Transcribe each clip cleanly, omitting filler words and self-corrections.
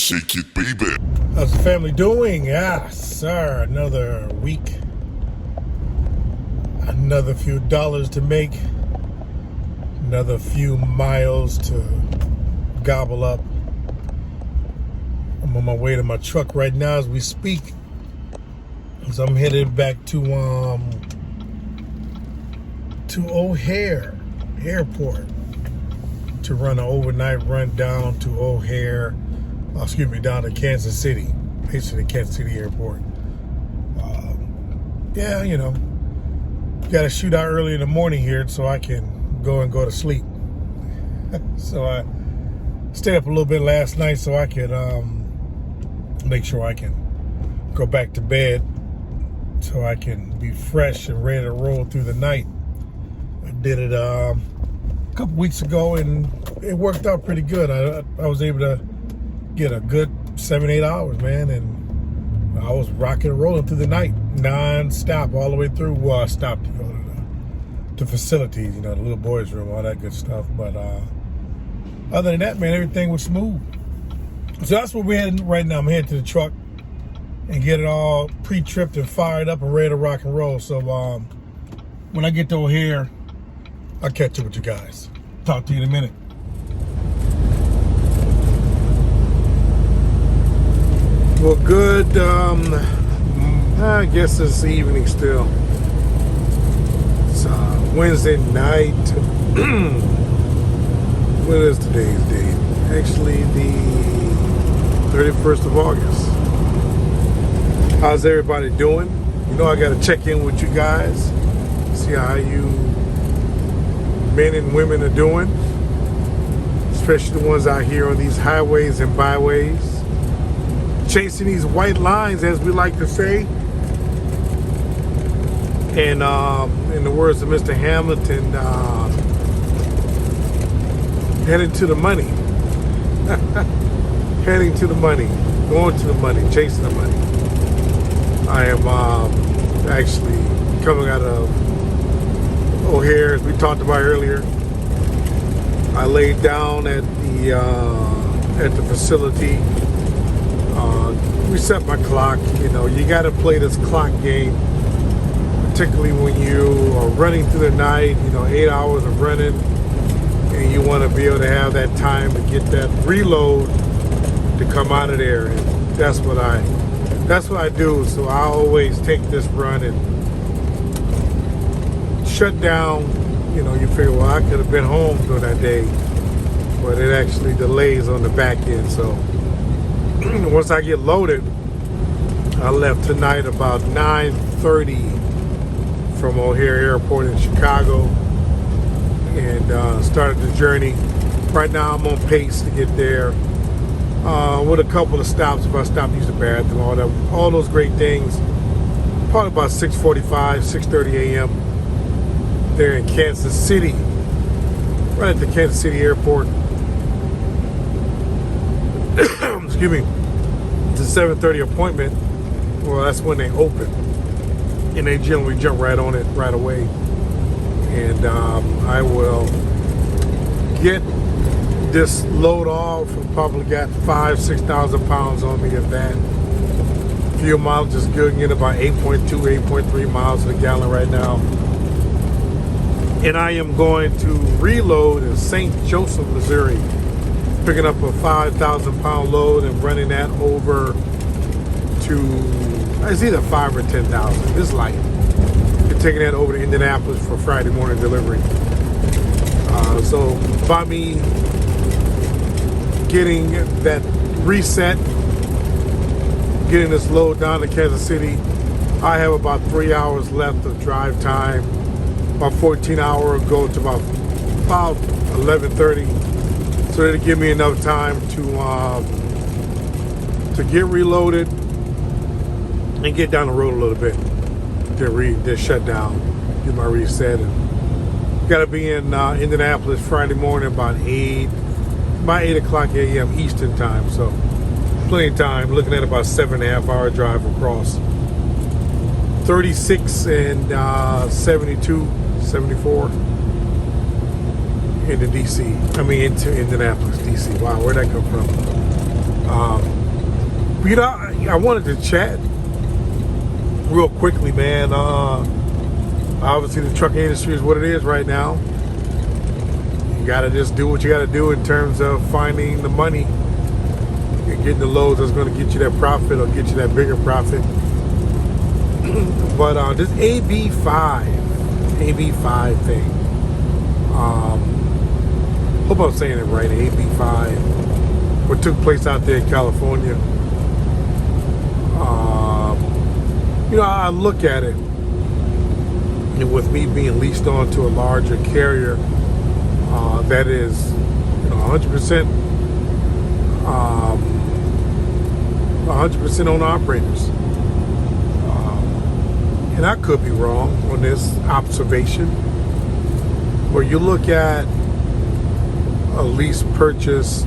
shake it, baby. How's the family doing? Yes, sir. Another week. Another few dollars to make. Another few miles to gobble up. I'm on my way to my truck right now as we speak. So I'm headed back to O'Hare Airport to run an overnight run down to down to Kansas City, basically Kansas City Airport. Yeah, you know, got to shoot out early in the morning here so I can go to sleep. So I stayed up a little bit last night so I could make sure I can go back to bed so I can be fresh and ready to roll through the night. I did it a couple weeks ago and it worked out pretty good. I was able to get a good 7-8 hours, man, and I was rocking and rolling through the night, non-stop, all the way through. Well, I stopped to go to facilities, you know, the little boys' room, all that good stuff. But other than that, man, everything was smooth. So that's what we're heading right now. I'm heading to the truck and get it all pre-tripped and fired up and ready to rock and roll. So when I get to O'Hare, I'll catch up with you guys. Talk to you in a minute. Well, good, I guess it's evening still. It's Wednesday night. What is today's date? Actually, the 31st of August. How's everybody doing? You know, I got to check in with you guys, see how you men and women are doing, especially the ones out here on these highways and byways, chasing these white lines, as we like to say. And in the words of Mr. Hamilton, heading to the money. Heading to the money, going to the money, chasing the money. I am actually coming out of O'Hare, as we talked about earlier. I laid down at the facility. Reset my clock. You know, you got to play this clock game, particularly when you are running through the night. You know, 8 hours of running, and you want to be able to have that time to get that reload to come out of there. And that's what I do. So I always take this run and shut down. You know, you figure, well, I could have been home during that day, but it actually delays on the back end. So once I get loaded, I left tonight about 9:30 from O'Hare Airport in Chicago and started the journey. Right now I'm on pace to get there with a couple of stops. If I stop to use the bathroom, all those great things. Probably about 6:45, 6:30 a.m. there in Kansas City, right at the Kansas City Airport. Excuse me. It's a 7:30 appointment. Well, that's when they open, and they generally jump right on it right away. And I will get this load off. I probably got 5,000-6,000 pounds on me of that. Fuel mileage is good, getting about 8.2, 8.3 miles to the gallon right now. And I am going to reload in St. Joseph, Missouri, picking up a 5,000-pound load and running that over to, it's either 5 or 10,000. It's light. And taking that over to Indianapolis for Friday morning delivery. So by me getting that reset, getting this load down to Kansas City, I have about 3 hours left of drive time. About 14 hours ago to about 11:30. So it'll give me enough time to get reloaded and get down the road a little bit. To shut down, do my reset, and got to be in Indianapolis Friday morning about 8 o'clock a.m. Eastern time. So plenty of time. Looking at about 7.5 hour drive across 36 and 72, 74 into DC. I mean into Indianapolis, DC. Wow, where'd that come from? You know, I wanted to chat real quickly, man. Obviously, the trucking industry is what it is right now. You got to just do what you got to do in terms of finding the money and getting the loads that's going to get you that profit or get you that bigger profit. But this AB5 thing, hope I'm saying it right, AB5, what took place out there in California. You know, I look at it, and with me being leased on to a larger carrier that is, you know, 100% owner operators. And I could be wrong on this observation, but you look at a lease purchase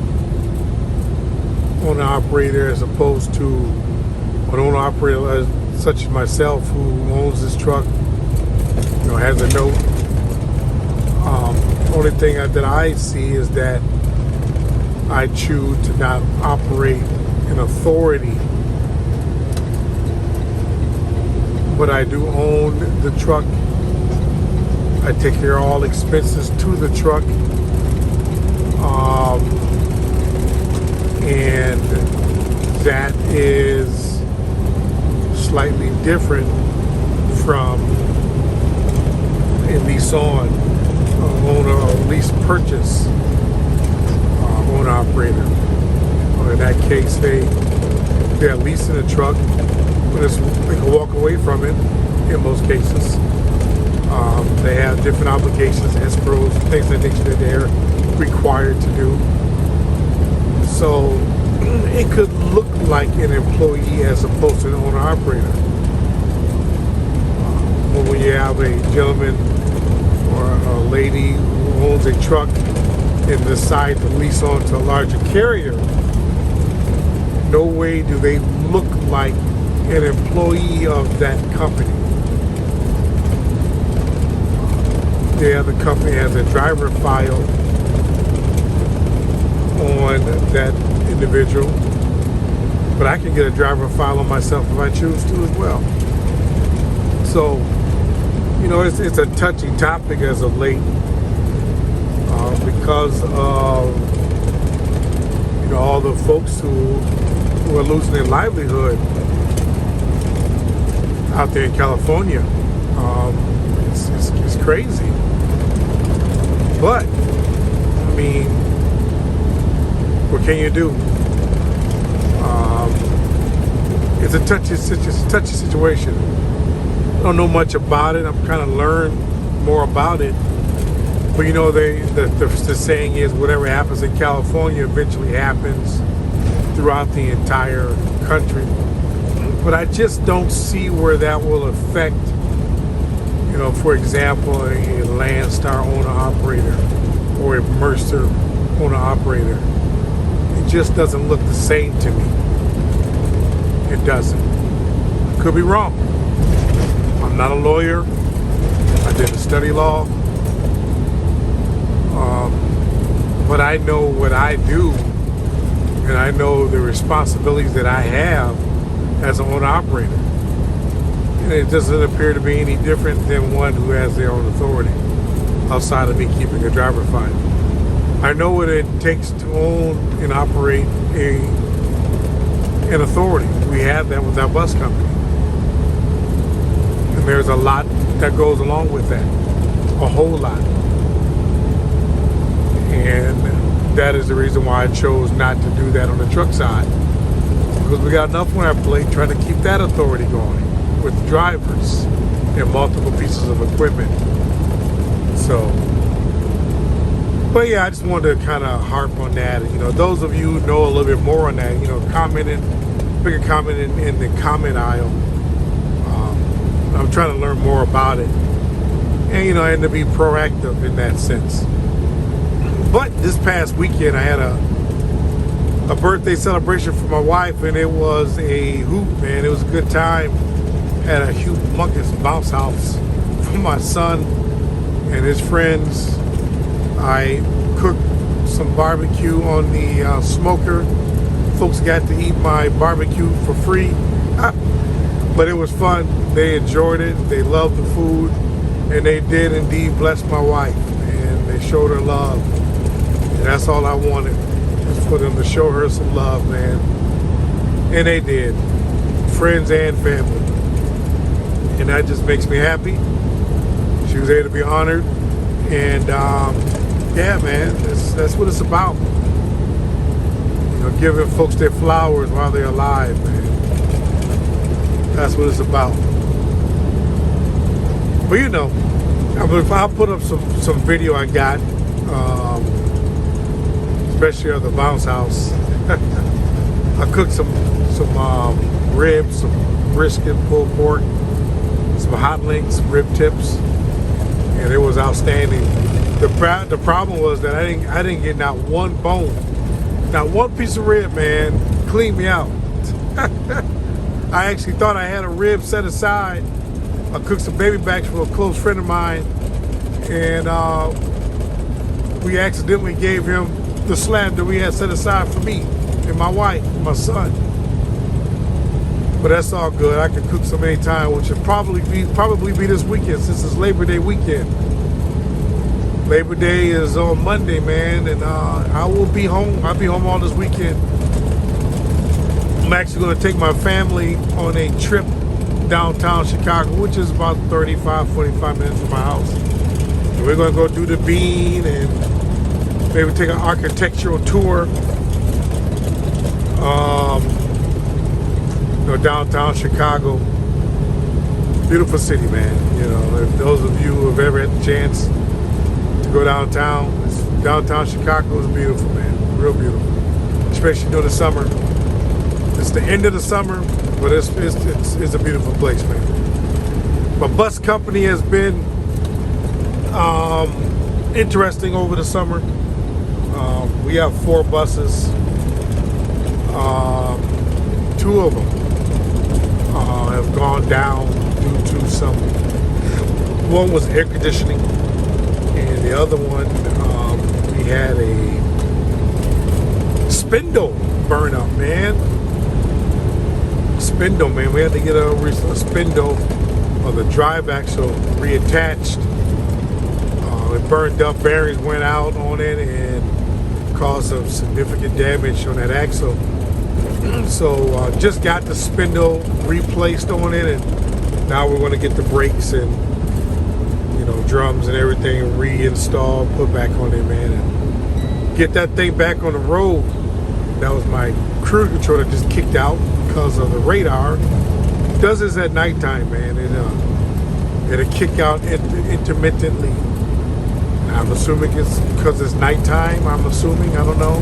owner operator as opposed to an owner operator such as myself who owns this truck, you know, has a note. Only thing that I see is that I choose to not operate in authority, but I do own the truck. I take care of all expenses to the truck, and that is slightly different from a lease on owner or lease purchase owner operator. Or in that case, they're leasing a truck, but they can walk away from it in most cases. They have different obligations, escrows, things of that nature that they're required to do. So it could look like an employee as opposed to an owner operator. But when you have a gentleman or a lady who owns a truck and decide to lease on to a larger carrier, no way do they look like an employee of that company. The other company has a driver file on that individual, but I can get a driver file on myself if I choose to as well. So, you know, it's a touchy topic as of late because of, you know, all the folks who are losing their livelihood out there in California. It's crazy. But, I mean, what can you do? It's a touchy situation. I don't know much about it. I'm kind of learned more about it. But you know, the saying is, whatever happens in California eventually happens throughout the entire country. But I just don't see where that will affect, you know, for example, a Landstar owner-operator or a Mercer owner-operator. It just doesn't look the same to me. It doesn't. Could be wrong. I'm not a lawyer. I didn't study law. But I know what I do, and I know the responsibilities that I have as an owner-operator. And it doesn't appear to be any different than one who has their own authority outside of me keeping a driver file. I know what it takes to own and operate an authority. We have that with our bus company. And there's a lot that goes along with that. A whole lot. And that is the reason why I chose not to do that on the truck side. Because we got enough on our plate trying to keep that authority going with drivers and multiple pieces of equipment. So, but yeah, I just wanted to kind of harp on that. You know, those of you who know a little bit more on that, you know, comment in the comment aisle. I'm trying to learn more about it, and you know, and to be proactive in that sense. But this past weekend, I had a birthday celebration for my wife, and it was a hoot, man. It was a good time. Had a humongous bounce house for my son and his friends. I cooked some barbecue on the smoker folks got to eat my barbecue for free. But it was fun. They enjoyed it. They loved the food. And they did indeed bless my wife. And they showed her love. And that's all I wanted, was for them to show her some love, man. And they did. Friends and family. And that just makes me happy. She was able to be honored. And yeah, man, that's what it's about. You know, giving folks their flowers while they're alive, man. That's what it's about. But you know, I'll put up some video I got, especially at the bounce house. I cooked some ribs, some brisket, pulled pork, some hot links, rib tips, and it was outstanding. The problem was that I didn't get not one bone, not one piece of rib, man. Cleaned me out. I actually thought I had a rib set aside. I cooked some baby backs for a close friend of mine, and we accidentally gave him the slab that we had set aside for me and my wife and my son. But that's all good. I can cook some anytime, which will probably be this weekend, since it's Labor Day weekend. Labor Day is on Monday, man, and I will be home. I'll be home all this weekend. I'm actually going to take my family on a trip downtown Chicago, which is about 35, 45 minutes from my house. And we're going to go do the Bean and maybe take an architectural tour. You know, downtown Chicago. Beautiful city, man. You know, if those of you who have ever had the chance to go downtown, downtown Chicago is beautiful, man. Real beautiful. Especially during the summer. It's the end of the summer, but it's a beautiful place, man. My bus company has been interesting over the summer. We have 4 buses. 2 of them have gone down due to some. One was air conditioning, and the other one we had a spindle burn up, man. Spindle, man. We had to get a spindle on the drive axle reattached. It burned up, bearings went out on it, and caused some significant damage on that axle. So just got the spindle replaced on it, and now we're going to get the brakes and, you know, drums and everything reinstalled, put back on it, man, and get that thing back on the road. That was my cruise control that just kicked out because of the radar. It does this at nighttime, man. It'll kick out intermittently. I'm assuming it's because it's nighttime. I'm assuming. I don't know.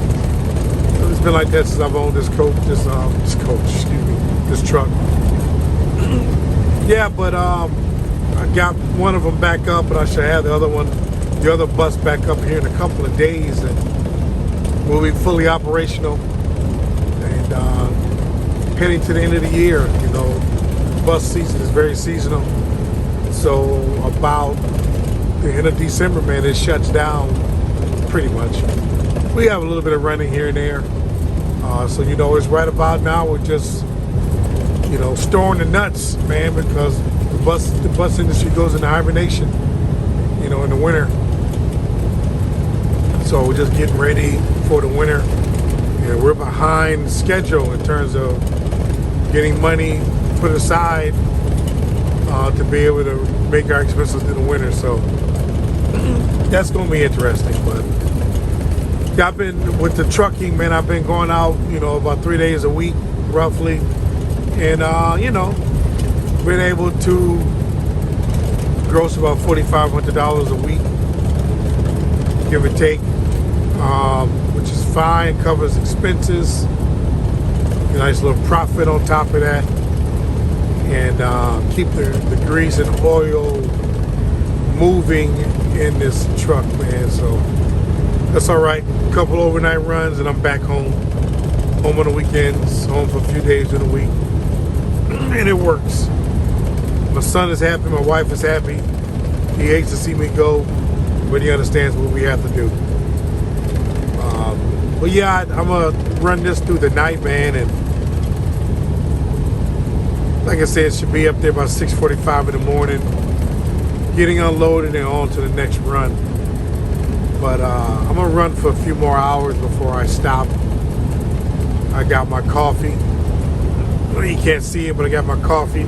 It's been like that since I've owned this truck. Yeah, but I got one of them back up, but I should have the other bus back up here in a couple of days, and we'll be fully operational. And heading to the end of the year, you know, bus season is very seasonal. So about the end of December, man, it shuts down pretty much. We have a little bit of running here and there. So, you know, it's right about now we're just, you know, storing the nuts, man, because the bus industry goes into hibernation, you know, in the winter. So we're just getting ready for the winter. And we're behind schedule in terms of getting money put aside to be able to make our expenses in the winter. So that's going to be interesting. But I've been with the trucking, man. I've been going out, you know, about 3 days a week, roughly, and you know, been able to gross about $4,500 a week, give or take, which is fine. Covers expenses. A nice little profit on top of that, and keep the grease and oil moving in this truck, man. So that's all right. A couple overnight runs and I'm back home. Home on the weekends, home for a few days in a week. And it works. My son is happy, my wife is happy. He hates to see me go, but he understands what we have to do. But yeah, I'm gonna run this through the night, man, and like I said, it should be up there by 6:45 in the morning, getting unloaded and on to the next run. But I'm gonna run for a few more hours before I stop. I got my coffee. Well, you can't see it, but I got my coffee.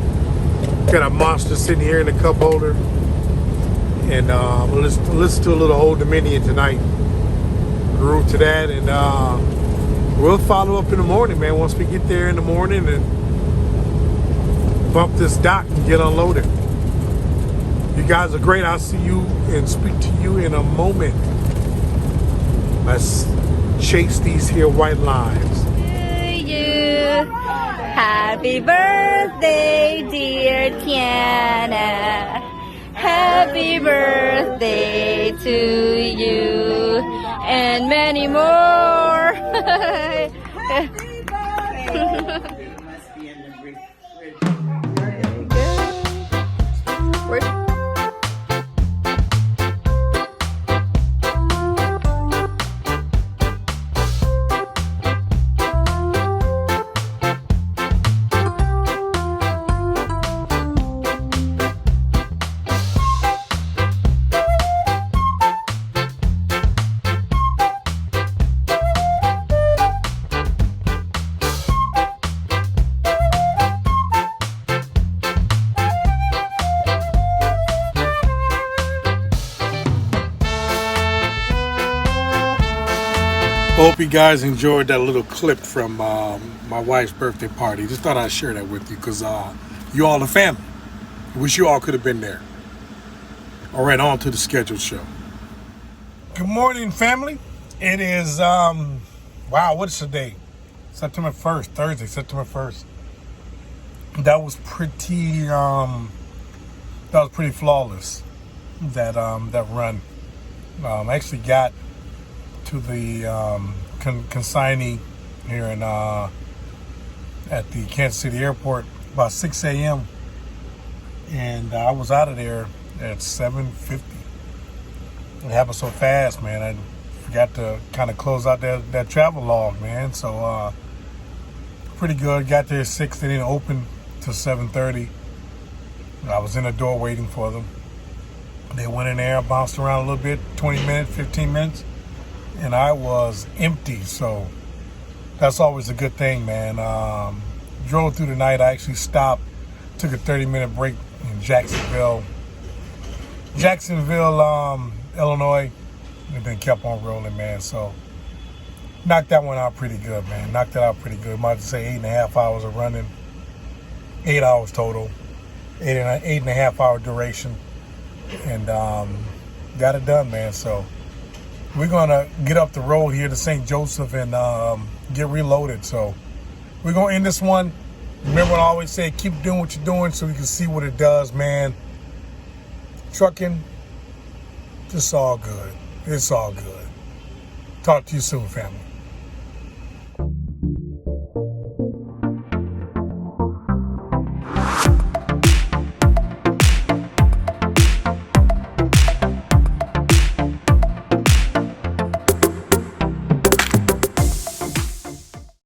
Got a Monster sitting here in the cup holder. And let's do a little Old Dominion tonight. Route to that, and we'll follow up in the morning, man. Once we get there in the morning and bump this dock and get unloaded. You guys are great. I'll see you and speak to you in a moment. Let's chase these here white lines. To you, happy birthday, dear Tiana. Happy birthday to you, and many more. Happy birthday! You must be in the bridge. Hope you guys enjoyed that little clip from my wife's birthday party. Just thought I'd share that with you because you all the family. Wish you all could have been there. All right, on to the scheduled show. Good morning, family. It is, wow, what's the date? September 1st, Thursday, September 1st. That was pretty flawless, that run. I actually got to the consignee here in at the Kansas City airport about 6 a.m. and I was out of there at 7:50. It happened so fast, man. I forgot to kind of close out that travel log, man. So pretty good. Got there at 6. They didn't open till 7:30. I was in the door waiting for them. They went in there, bounced around a little bit, 20 minutes, 15 minutes. And I was empty, so that's always a good thing, man. Drove through the night. I actually stopped, took a 30-minute break in Jacksonville, Illinois, and then kept on rolling, man. So knocked that one out pretty good, man. Knocked it out pretty good. Might say 8.5 hours of running, 8 hours total, 8.5 hour duration, and got it done, man. So we're going to get up the road here to St. Joseph and get reloaded. So we're going to end this one. Remember what I always say, keep doing what you're doing so you can see what it does, man. Trucking, just all good. It's all good. Talk to you soon, family.